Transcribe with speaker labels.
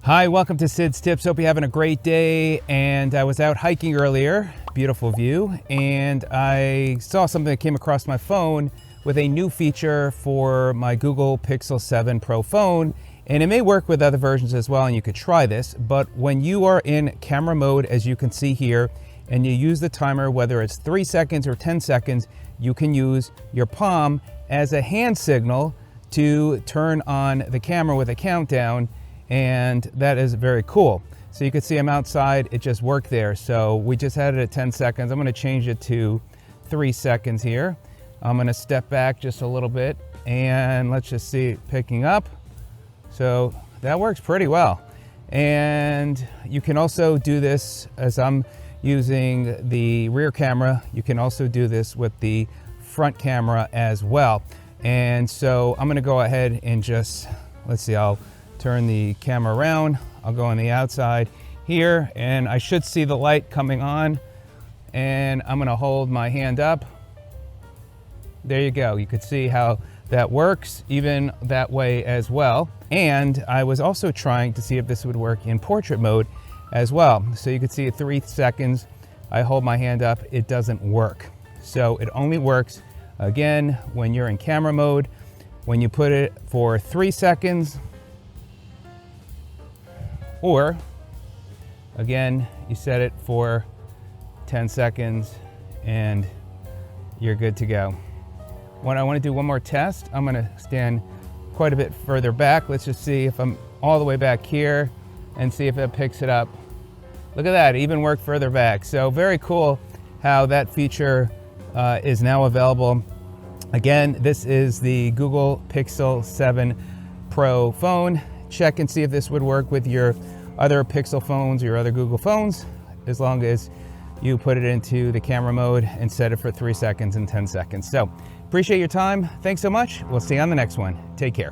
Speaker 1: Hi, welcome to Sid's Tips. Hope you're having a great day. And I was out hiking earlier, beautiful view, and I saw something that came across my phone with a new feature for my Google Pixel 7 Pro phone. And it may work with other versions as well, and you could try this. But when you are in camera mode, as you can see here, and you use the timer, whether it's 3 seconds or 10 seconds, you can use your palm as a hand signal to turn on the camera with a countdown. And that is very cool. So you can see I'm outside, it just worked there. So we just had it at 10 seconds. I'm gonna change it to 3 seconds here. I'm gonna step back just a little bit and let's just see it picking up. So that works pretty well. And you can also do this as I'm using the rear camera. You can also do this with the front camera as well. And so I'm gonna go ahead and just, let's see, I'll turn the camera around. I'll go on the outside here and I should see the light coming on, and I'm gonna hold my hand up. There you go. You could see how that works even that way as well. And I was also trying to see if this would work in portrait mode as well. So you can see at 3 seconds, I hold my hand up, it doesn't work. So it only works, again, when you're in camera mode. When you put it for 3 seconds, or again, you set it for 10 seconds and you're good to go. When I want to do one more test, I'm going to stand quite a bit further back. Let's just see if I'm all the way back here and see if it picks it up. Look at that, it even worked further back. So very cool how that feature is now available. Again, this is the Google Pixel 7 Pro phone. Check and see if this would work with your other Pixel phones or your other Google phones, as long as you put it into the camera mode and set it for 3 seconds and 10 seconds. So appreciate your time. Thanks so much. We'll see you on the next one. Take care.